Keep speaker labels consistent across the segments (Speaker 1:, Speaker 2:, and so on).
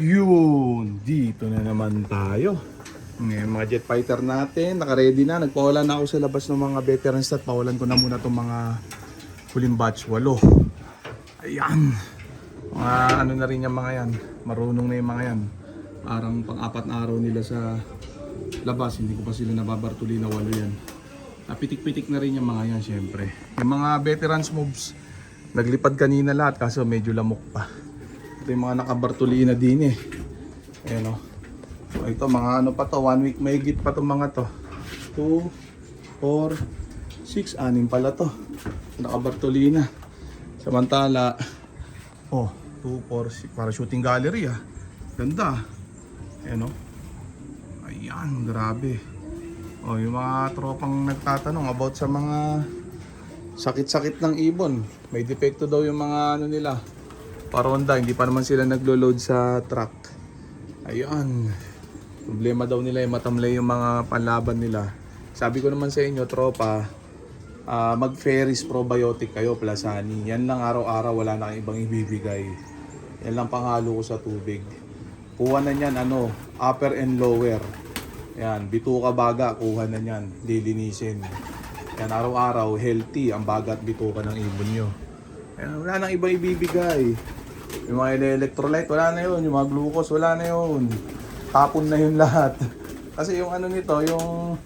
Speaker 1: Yun, dito na naman tayo. Ngayon mga jet fighter natin, naka-ready na. Nagpawalan na ako sa labas ng mga veterans at pawalan ko na muna itong mga huling batch 8. Ayan. Mga ano na rin yung mga yan. Marunong na yung mga yan. Parang pang-4 na araw nila sa labas. Hindi ko pa sila nababartuli na 8 yan. Napitik-pitik na rin yung mga yan syempre. Yung mga veterans moves, naglipad kanina lahat kaso medyo lamok pa. Ito yung mga nakabartuli na din eh. Ayan o. So ito mga ano pa to, 1 week may higit pa itong mga to. 2, 4, 6, 6 pala to. Nakabartuli na. Samantala, oh, 2, 4, 6, para shooting gallery ah. Ganda. Ayan o. Ayan, grabe. Oh, yung mga tropang nagtatanong about sa mga sakit-sakit ng ibon. May depekto daw yung mga ano nila. Paronda, hindi pa naman sila naglo-load sa truck. Ayun. Problema daw nila yung matamlay yung mga panlaban nila. Sabi ko naman sa inyo, tropa, mag-Ferris probiotic kayo, Plasani. Yan lang araw-araw, wala na kang ibang ibibigay. Yan lang panghalo ko sa tubig. Kuha na yan, ano, upper and lower. Yan, bituka baga, kuha na yan, lilinisin. Yan, araw-araw, healthy ang baga at bituka ng ibon nyo. Yan, wala nang ibang ibibigay. Yung mga electrolyte, wala na yun. Yung mga glucose, wala na yun. Tapon na yun lahat. Kasi yung ano nito, yung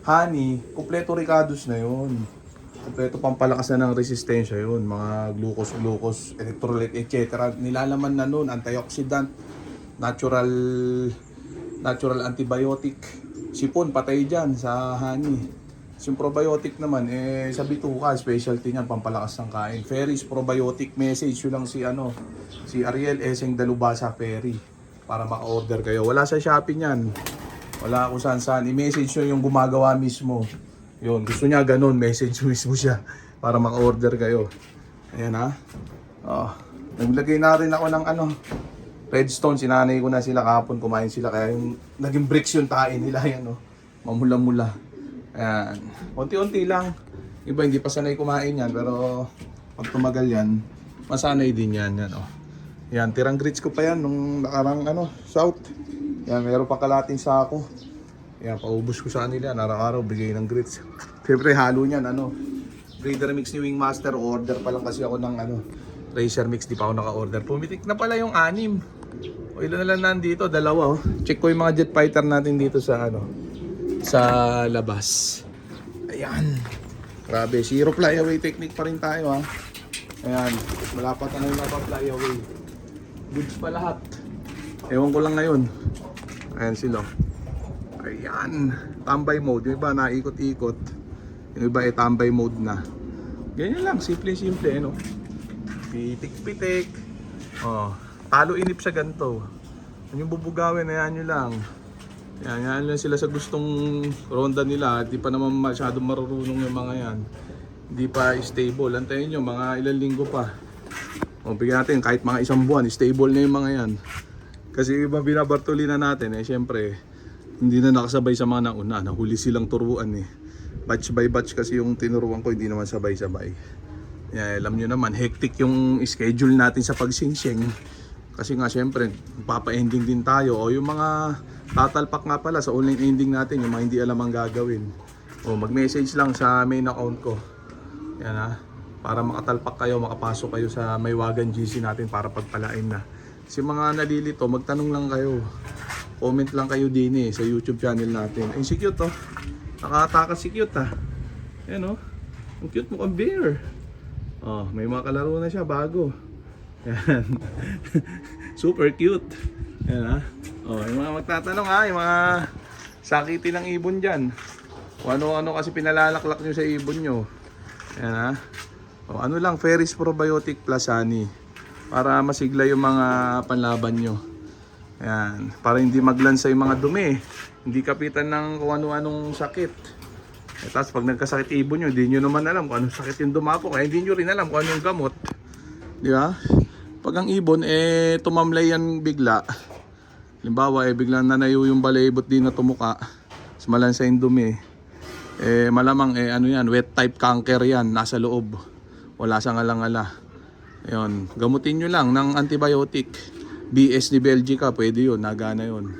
Speaker 1: honey, kumpleto ricados na yun. Kumpleto pampalakas na ng resistensya yun. Mga glucose, electrolyte, etc. Nilalaman na nun, antioxidant, natural antibiotic. Sipon, patay dyan sa honey. Yung probiotic naman, sa bituka, specialty niyan, pampalakas ng kain. Ferris probiotic, message yun lang si Ariel Eseng Dalubasa Ferry. Para maka-order kayo. Wala sa Shopee niyan. Wala kung saan. I-message nyo yung gumagawa mismo. Yun, gusto niya ganun, message mismo siya. Para maka-order kayo. Ayan ha. Oh, naglagay na rin ako ng redstone. Sinanay ko na sila kahapon, kumain sila. Kaya yung naging bricks yung tain nila. Yan, mamula-mula. Ayan. Unti-unti lang. Iba hindi pa sanay kumain yan. Pero pag tumagal yan, masanay din yan. Yan, yan, tirang grits ko pa yan nung nakarang south. Yan, meron pa kalating sako. Yan, paubos ko sa kanila. Araw-araw bigay ng grits. Siyempre halo niyan, breeder mix ni Wingmaster. Order pa lang kasi ako ng Racer mix, di pa ako naka-order. Pumitik na pala yung 6. O ilan na lang nandito, 2 Check ko yung mga jet fighter natin dito sa sa labas. Ayan. Grabe, zero flyaway technique pa rin tayo ha. Ayan, wala pa tayo na pa flyaway. Goods pa lahat. Ewan ko lang ngayon. Ayan sila. Ayan. Tambay mode. Yung iba naikot-ikot. Yung iba tambay mode na. Ganyan lang. Simple-simple. Pitik-pitik. Talo inip sa ganito. Yung bubugawin, ayan nyo lang. Yan lang sila sa gustong ronda nila. Di pa naman masyadong marurunong yung mga yan. Hindi pa stable. Antayin nyo, mga ilang linggo pa. Bigyan natin kahit mga 1 buwan, stable na yung mga yan. Kasi iba binabartuli na natin syempre hindi na nakasabay sa mga nauna. Nahuli silang turuan Batch by batch kasi yung tinuruan ko, hindi naman sabay-sabay. Alam nyo naman, hectic yung schedule natin sa pagsingsing. Kasi nga syempre, papa-ending din tayo. O yung mga tatalpak nga pala sa online ending natin, yung mga hindi alam ang gagawin. Mag-message lang sa main account ko. Yan para makatalpak kayo, makapasok kayo sa Maywagan GC natin para pagpalain na. Si mga nalilito, magtanong lang kayo. Comment lang kayo din sa YouTube channel natin. Ay, si cute Nakatakas si cute Ayan ang cute mo kang bear. May mga kalaro na siya, bago. Ayan. Super cute. Ayan yung mga magtatanong yung mga sakiti ng ibon dyan. Kung ano-ano kasi pinalalaklak nyo sa ibon nyo. Ayan ano lang, Ferris probiotic Plasani. Para masigla yung mga panlaban nyo. Ayan. Para hindi maglansa yung mga dumi. Hindi kapitan ng kung ano-anong sakit. Tapos pag nagkasakit ibon nyo, hindi nyo naman alam kung anong sakit yung dumapo. Kaya hindi nyo rin alam kung anong gamot. Di ba? Pag ang ibon, tumamlay yan bigla. Halimbawa, biglang nanayo yung balebot din na tumuka. Mas malansa yung dumi. Malamang yan, wet type cancer yan, nasa loob. Wala siyang alang-ala. Ayun, gamutin nyo lang ng antibiotic. BS ni Belgica, pwede yun, nagana yun.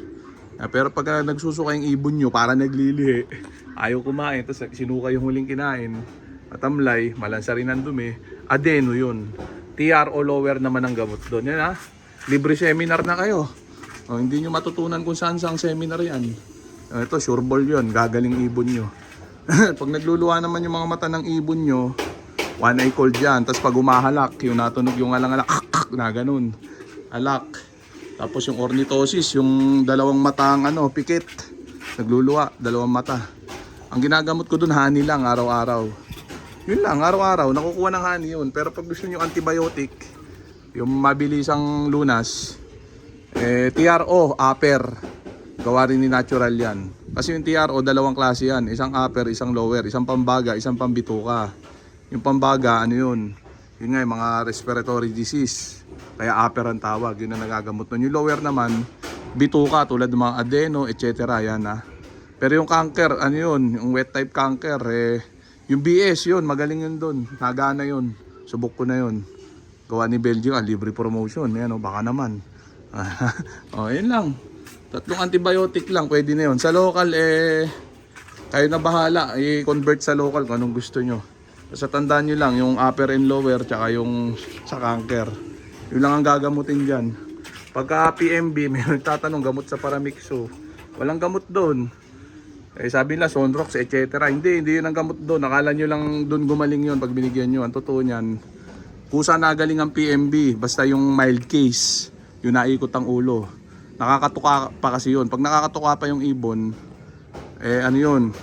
Speaker 1: Pero pag nagsusuka yung ibon nyo, para naglilihi, ayaw kumain, tapos sinuka yung huling kinain, matamlay, malansa rin ang dumi, adeno yun. TRO lower naman ang gamot doon. Yan ha, libre seminar na kayo. Hindi nyo matutunan kung saan ang seminar yan. Ito, sure ball yun, gagaling ibon nyo. Pag nagluluwa naman yung mga mata ng ibon nyo, one eye cold dyan. Tapos pag umahalak, yung natunog yung alang-alak, na ganun. Alak. Tapos yung ornithosis, yung dalawang mata ang pikit. Nagluluwa, dalawang mata. Ang ginagamot ko dun, honey lang, araw-araw. Yun lang, araw-araw, nakukuha ng honey yun. Pero pag gusto nyo antibiotic, yung mabilisang lunas, TRO, upper. Gawa rin ni natural yan. Kasi yung TRO, dalawang klase yan. Isang upper, isang lower. Isang pambaga, isang pambituka. Yung pambaga, ano yun? Yun nga, yung mga respiratory disease. Kaya upper ang tawag. Yun ang nagagamot nun. Yung lower naman, bituka, tulad ng mga adeno, etc. Yan ha. Pero yung cancer, ano yun? Yung wet type cancer, yung BS yun, magaling yun dun. Nagana yun. Subok ko na yun. Gawa ni Belgium, libre promotion. Yan o, baka naman. Yun lang. Tatlong antibiotic lang, pwede na yun. Sa local, kayo na bahala. I-convert sa local kung anong gusto nyo. Basta tandaan nyo lang, yung upper and lower, tsaka yung sa cancer. Yun lang ang gagamutin dyan. Pagka PMB, may nagtatanong gamot sa Paramixo. Walang gamot doon. Sabi nila, Sonrox, etc. Hindi yun ang gamot doon. Akala nyo lang doon gumaling yun pag binigyan nyo. Ang totoo nyan, kusa nagaling ang PMB. Basta yung mild case, yung naikot ang ulo. Nakakatuka pa kasi yun. Pag nakakatuka pa yung ibon, ano yun,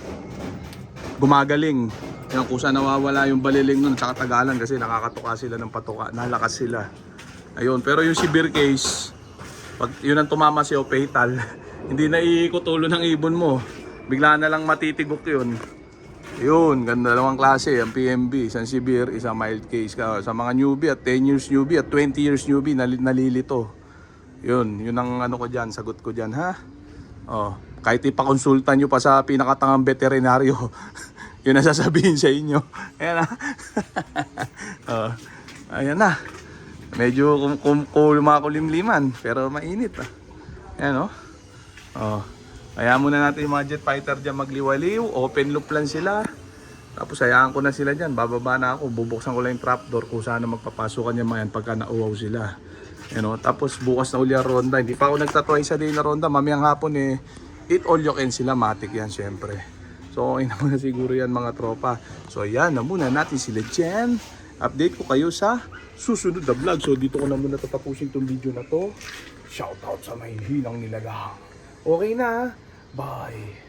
Speaker 1: gumagaling. Yan, kusa nawawala yung baliling nun, tsaka tagalan kasi nakakatuka sila ng patuka, nalakas sila. Ayun, pero yung severe case, pag yun ang tumama sa'yo, fatal, hindi na iikot ulo ng ibon mo. Bigla na lang matitigok yun. Yun, ganda dalawang klase, ang PMB, isang severe, isang mild case. Sa mga newbie at 10 years newbie at 20 years newbie, nalilito. Yun ang ano ko dyan, sagot ko dyan ha. Kahit ipakonsulta nyo pa sa pinakatangang veterinaryo, yun ang sasabihin sa inyo. Ayan na. Ayan na. Medyo kulimliman, pero mainit Ayan Kaya muna natin yung mga jet fighter dyan magliwaliw. Open loop lang sila. Tapos hayaan ko na sila dyan. Bababa na ako. Bubuksan ko lang yung trapdoor kung saan magpapasukan yung mga yan pagka nauwaw sila. Tapos bukas na uli ang ronda. Hindi pa ako nagta-twice a day na ronda. Mamayang hapon eat all you can sila. Matik yan syempre. So okay na muna siguro yan mga tropa. So ayan na muna natin sila dyan. Update ko kayo sa susunod na vlog. So dito ko na muna tatapusin itong video na to. Shoutout sa may hinang nilagang. Okay na. Bye.